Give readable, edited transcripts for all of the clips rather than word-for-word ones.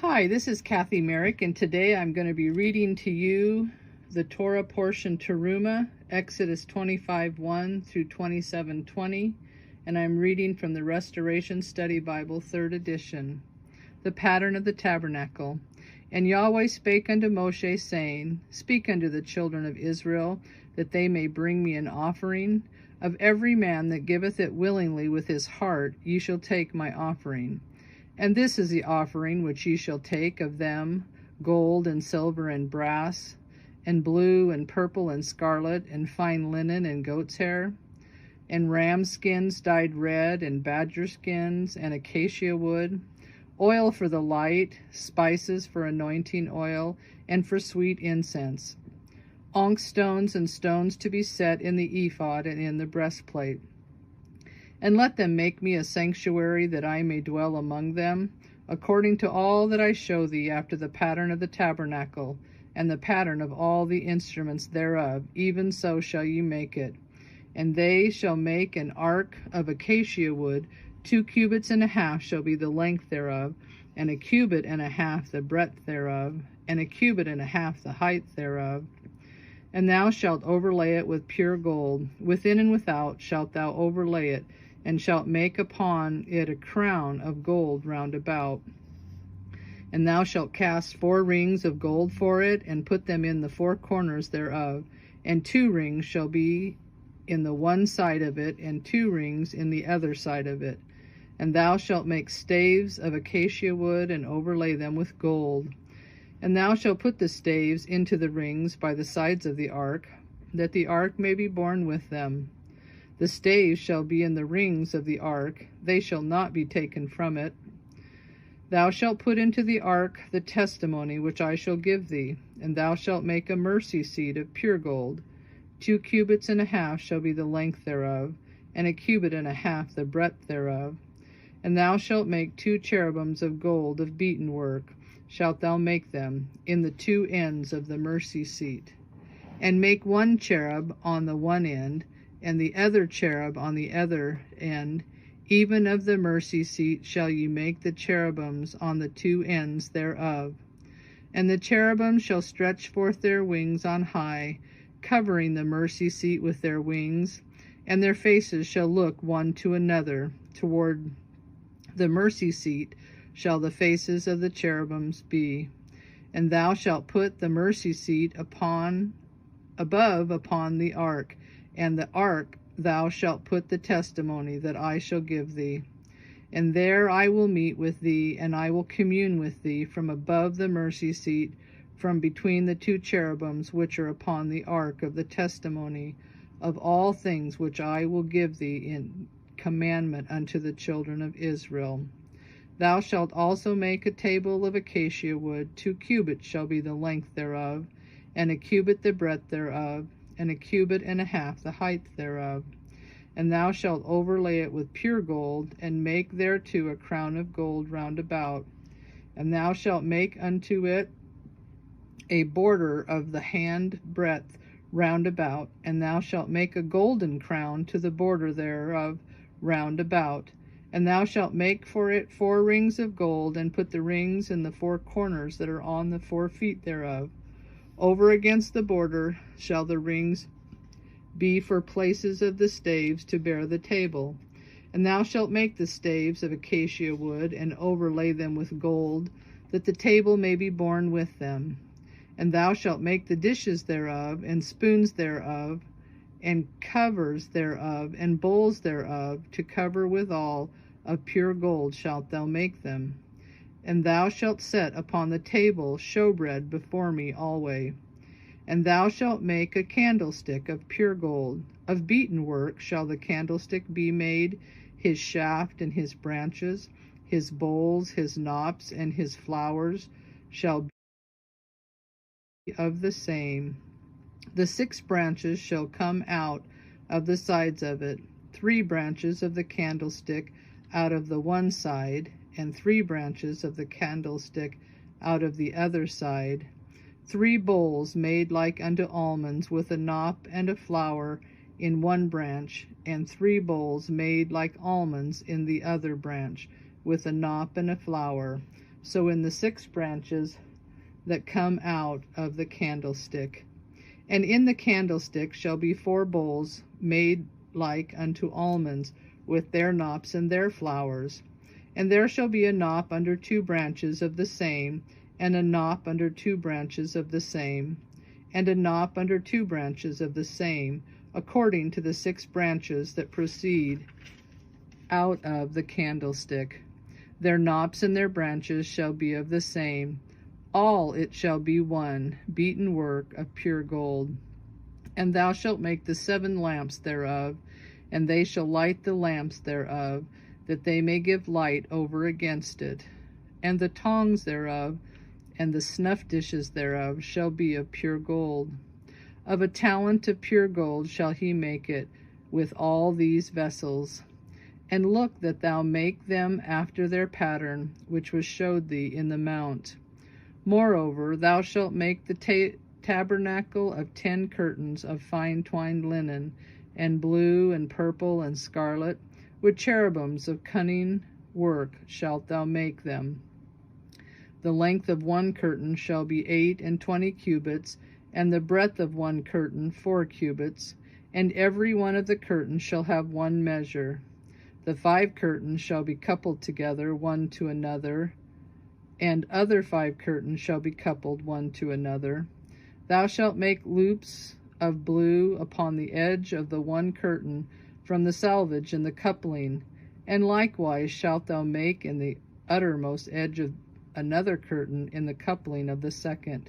Hi, this is Kathy Merrick, and today I'm going to be reading to you the Torah portion Terumah, Exodus 25:1 through 27:20, and I'm reading from the Restoration Study Bible, 3rd edition. The pattern of the tabernacle. And Yahweh spake unto Moshe, saying, Speak unto the children of Israel, that they may bring me an offering. Of every man that giveth it willingly with his heart, ye shall take my offering. And this is the offering which ye shall take of them: gold and silver and brass, and blue and purple and scarlet, and fine linen and goat's hair, and ram skins dyed red, and badger skins, and acacia wood, oil for the light, spices for anointing oil, and for sweet incense, onyx stones and stones to be set in the ephod and in the breastplate. And let them make me a sanctuary, that I may dwell among them, according to all that I show thee, after the pattern of the tabernacle, and the pattern of all the instruments thereof, even so shall ye make it. And they shall make an ark of acacia wood, 2 cubits and a half shall be the length thereof, and 1 cubit and a half the breadth thereof, and 1 cubit and a half the height thereof. And thou shalt overlay it with pure gold. Within and without shalt thou overlay it, and shalt make upon it a crown of gold round about. And thou shalt cast 4 rings of gold for it, and put them in the 4 corners thereof, and 2 rings shall be in the one side of it, and 2 rings in the other side of it. And thou shalt make staves of acacia wood, and overlay them with gold. And thou shalt put the staves into the rings by the sides of the ark, that the ark may be borne with them. The staves shall be in the rings of the ark, they shall not be taken from it. Thou shalt put into the ark the testimony which I shall give thee, and thou shalt make a mercy seat of pure gold. 2 cubits and a half shall be the length thereof, and 1 cubit and a half the breadth thereof. And thou shalt make 2 cherubims of gold of beaten work, shalt thou make them, in the 2 ends of the mercy seat. And make 1 cherub on the one end, and the other cherub on the other end. Even of the mercy seat shall ye make the cherubims on the 2 ends thereof. And the cherubims shall stretch forth their wings on high, covering the mercy seat with their wings, and their faces shall look one to another. Toward the mercy seat shall the faces of the cherubims be. And thou shalt put the mercy seat above upon the ark, and the ark thou shalt put the testimony that I shall give thee. And there I will meet with thee, and I will commune with thee from above the mercy seat, from between the 2 cherubims which are upon the ark of the testimony, of all things which I will give thee in commandment unto the children of Israel. Thou shalt also make a table of acacia wood. 2 cubits shall be the length thereof, and 1 cubit the breadth thereof, and 1 cubit and a half the height thereof. And thou shalt overlay it with pure gold, and make thereto a crown of gold round about. And thou shalt make unto it a border of the hand breadth round about, and thou shalt make a golden crown to the border thereof round about. And thou shalt make for it 4 rings of gold, and put the rings in the 4 corners that are on the 4 feet thereof. Over against the border shall the rings be for places of the staves to bear the table. And thou shalt make the staves of acacia wood, and overlay them with gold, that the table may be borne with them. And thou shalt make the dishes thereof, and spoons thereof, and covers thereof, and bowls thereof, to cover withal of pure gold shalt thou make them. And thou shalt set upon the table showbread before me alway. And thou shalt make a candlestick of pure gold. Of beaten work shall the candlestick be made, his shaft and his branches, his bowls, his knops, and his flowers shall be of the same. The 6 branches shall come out of the sides of it, 3 branches of the candlestick out of the one side, and 3 branches of the candlestick out of the other side. 3 bowls made like unto almonds, with a knop and a flower in one branch, and 3 bowls made like almonds in the other branch, with a knop and a flower. so in the 6 branches that come out of the candlestick. And in the candlestick shall be 4 bowls made like unto almonds, with their knops and their flowers. And there shall be a knop under 2 branches of the same, and a knop under 2 branches of the same, and a knop under 2 branches of the same, according to the 6 branches that proceed out of the candlestick. Their knops and their branches shall be of the same. All it shall be one, beaten work of pure gold. And thou shalt make the 7 lamps thereof, and they shall light the lamps thereof, that they may give light over against it. And the tongs thereof, and the snuff dishes thereof, shall be of pure gold. Of a talent of pure gold shall he make it, with all these vessels. And look that thou make them after their pattern, which was showed thee in the mount. Moreover, thou shalt make the tabernacle of 10 curtains of fine twined linen, and blue and purple and scarlet, with cherubims of cunning work shalt thou make them. The length of 1 curtain shall be 28 cubits, and the breadth of 1 curtain 4 cubits, and every one of the curtains shall have 1 measure. The 5 curtains shall be coupled together one to another, and other 5 curtains shall be coupled one to another. Thou shalt make loops of blue upon the edge of the 1 curtain from the selvage and the coupling, and likewise shalt thou make in the uttermost edge of another curtain in the coupling of the 2nd.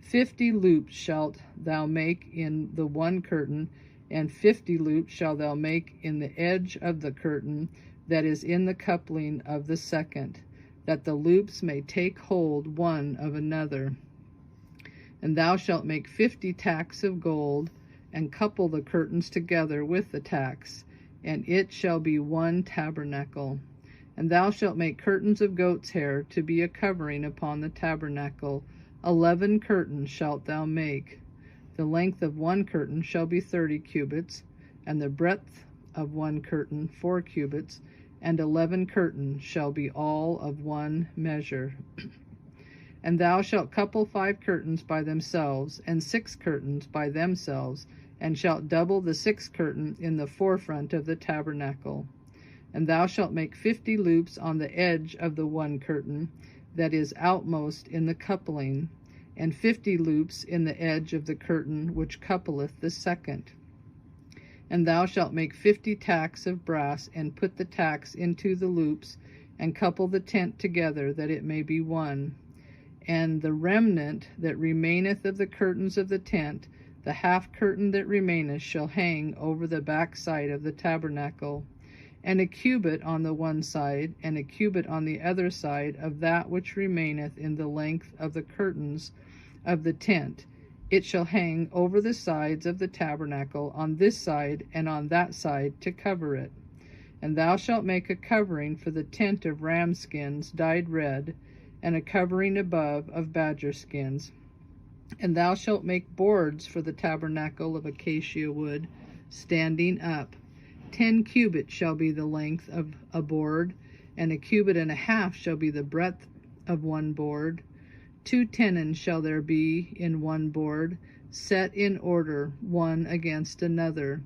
50 loops shalt thou make in the 1 curtain, and 50 loops shalt thou make in the edge of the curtain that is in the coupling of the 2nd, that the loops may take hold one of another. And thou shalt make 50 tacks of gold, and couple the curtains together with the tacks, and it shall be 1 tabernacle. And thou shalt make curtains of goat's hair to be a covering upon the tabernacle. 11 curtains shalt thou make. The length of 1 curtain shall be 30 cubits, and the breadth of 1 curtain 4 cubits, and 11 curtains shall be all of 1 measure. And thou shalt couple 5 curtains by themselves, and 6 curtains by themselves, and shalt double the 6th curtain in the forefront of the tabernacle. And thou shalt make 50 loops on the edge of the 1 curtain that is outmost in the coupling, and 50 loops in the edge of the curtain which coupleth the 2nd. And thou shalt make 50 tacks of brass, and put the tacks into the loops, and couple the tent together, that it may be one. And the remnant that remaineth of the curtains of the tent, the half curtain that remaineth, shall hang over the back side of the tabernacle, and a cubit on the one side, and a cubit on the other side of that which remaineth in the length of the curtains of the tent. It shall hang over the sides of the tabernacle on this side and on that side to cover it. And thou shalt make a covering for the tent of ram skins dyed red, and a covering above of badger skins. And thou shalt make boards for the tabernacle of acacia wood, standing up. 10 cubits shall be the length of a board, and 1.5 cubits shall be the breadth of 1 board. 2 tenons shall there be in 1 board, set in order one against another.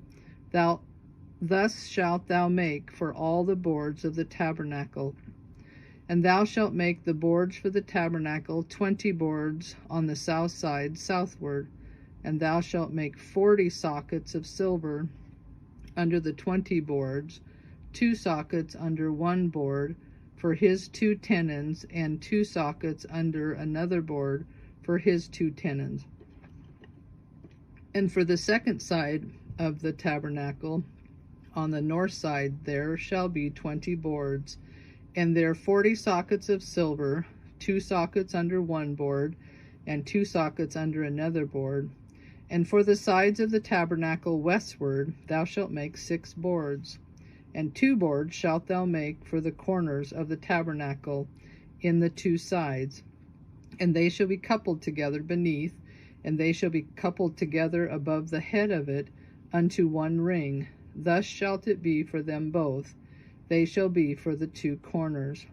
Thus shalt thou make for all the boards of the tabernacle. And thou shalt make the boards for the tabernacle 20 boards on the south side southward. And thou shalt make 40 sockets of silver under the 20 boards, 2 sockets under 1 board for his 2 tenons, and 2 sockets under another board for his 2 tenons. And for the 2nd side of the tabernacle, on the north side there shall be 20 boards, and there 40 sockets of silver, 2 sockets under 1 board, and 2 sockets under another board. And for the sides of the tabernacle westward thou shalt make 6 boards. And 2 boards shalt thou make for the corners of the tabernacle in the 2 sides. And they shall be coupled together beneath, and they shall be coupled together above the head of it unto 1 ring. Thus shalt it be for them both. They shall be for the 2 corners.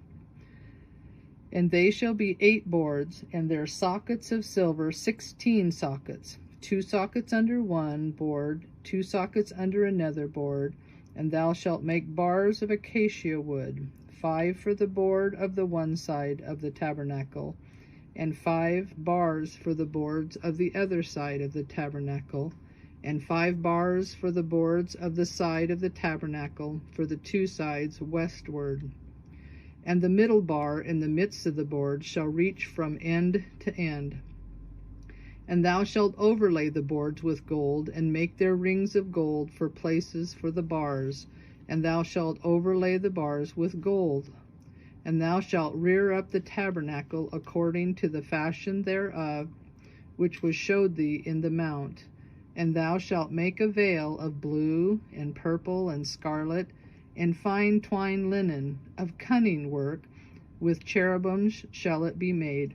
And they shall be 8 boards, and their sockets of silver 16 sockets, 2 sockets under one board, 2 sockets under another board. And thou shalt make bars of acacia wood, 5 for the board of the one side of the tabernacle, and 5 bars for the boards of the other side of the tabernacle, and 5 bars for the boards of the side of the tabernacle for the 2 sides westward. And the middle bar in the midst of the board shall reach from end to end. And thou shalt overlay the boards with gold, and make their rings of gold for places for the bars. And thou shalt overlay the bars with gold. And thou shalt rear up the tabernacle according to the fashion thereof, which was showed thee in the mount. And thou shalt make a veil of blue, and purple, and scarlet, and fine twined linen, of cunning work, with cherubims shall it be made.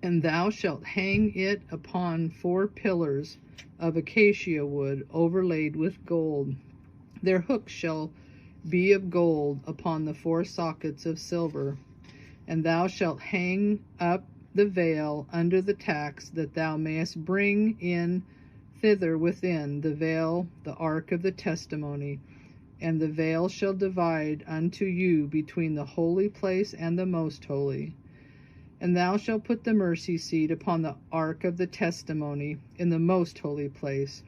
And thou shalt hang it upon 4 pillars of acacia wood overlaid with gold. Their hooks shall be of gold upon the 4 sockets of silver. And thou shalt hang up the veil under the tacks, that thou mayest bring in thither within the veil the ark of the testimony. And the veil shall divide unto you between the holy place and the most holy. And thou shalt put the mercy seat upon the ark of the testimony in the most holy place.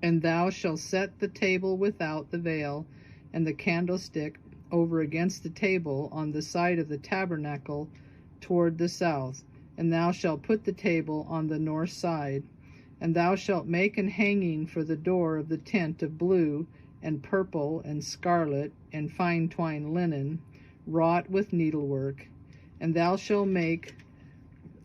And thou shalt set the table without the veil, and the candlestick over against the table on the side of the tabernacle toward the south. And thou shalt put the table on the north side. And thou shalt make an hanging for the door of the tent of blue, and purple, and scarlet, and fine twined linen, wrought with needlework. And thou shalt make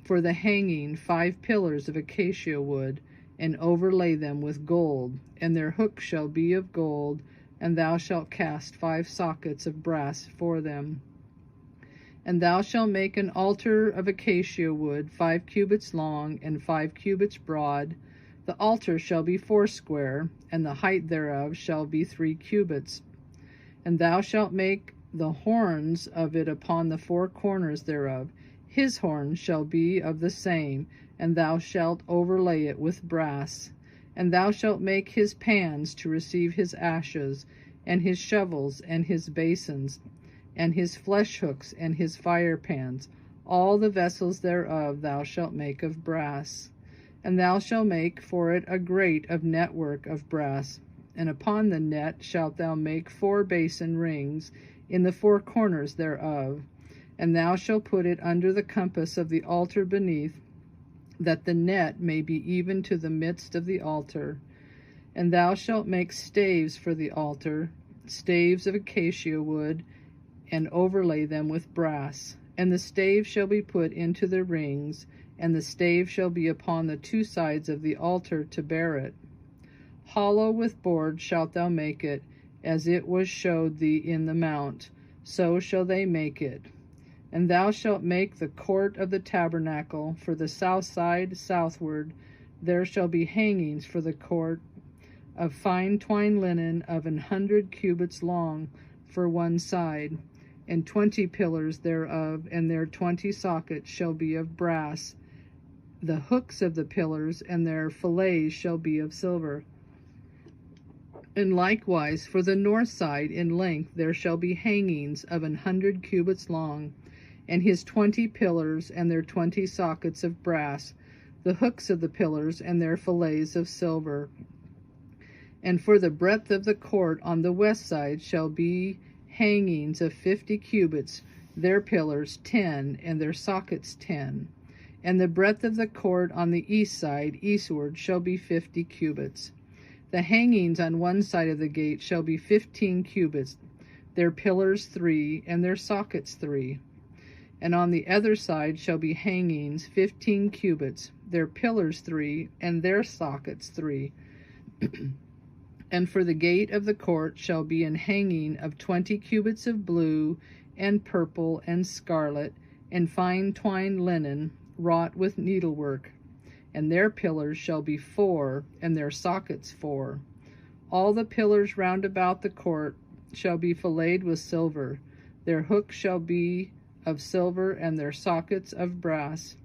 for the hanging 5 pillars of acacia wood, and overlay them with gold, and their hooks shall be of gold. And thou shalt cast 5 sockets of brass for them. And thou shalt make an altar of acacia wood, 5 cubits long, and 5 cubits broad. The altar shall be foursquare, and the height thereof shall be 3 cubits. And thou shalt make the horns of it upon the 4 corners thereof. His horns shall be of the same, and thou shalt overlay it with brass. And thou shalt make his pans to receive his ashes, and his shovels, and his basins, and his flesh hooks, and his fire pans. All the vessels thereof thou shalt make of brass. And thou shalt make for it a grate of network of brass. And upon the net shalt thou make 4 basin rings in the 4 corners thereof. And thou shalt put it under the compass of the altar beneath, that the net may be even to the midst of the altar. And thou shalt make staves for the altar, staves of acacia wood, and overlay them with brass. And the staves shall be put into the rings, and the stave shall be upon the 2 sides of the altar to bear it. Hollow with board shalt thou make it, as it was showed thee in the mount, so shall they make it. And thou shalt make the court of the tabernacle for the south side southward. There shall be hangings for the court of fine twined linen of 100 cubits long for one side, and 20 pillars thereof, and their 20 sockets shall be of brass. The hooks of the pillars and their fillets shall be of silver. And likewise for the north side in length there shall be hangings of 100 cubits long, and his 20 pillars and their 20 sockets of brass, the hooks of the pillars and their fillets of silver. And for the breadth of the court on the west side shall be hangings of 50 cubits, their pillars 10, and their sockets 10. And the breadth of the court on the east side eastward shall be 50 cubits. The hangings on one side of the gate shall be 15 cubits, their pillars 3, and their sockets 3. And on the other side shall be hangings 15 cubits, their pillars 3, and their sockets 3. And for the gate of the court shall be an hanging of 20 cubits of blue, and purple, and scarlet, and fine twined linen, wrought with needlework. And their pillars shall be 4, and their sockets 4. All the pillars round about the court shall be filleted with silver. Their hooks shall be of silver, and their sockets of brass.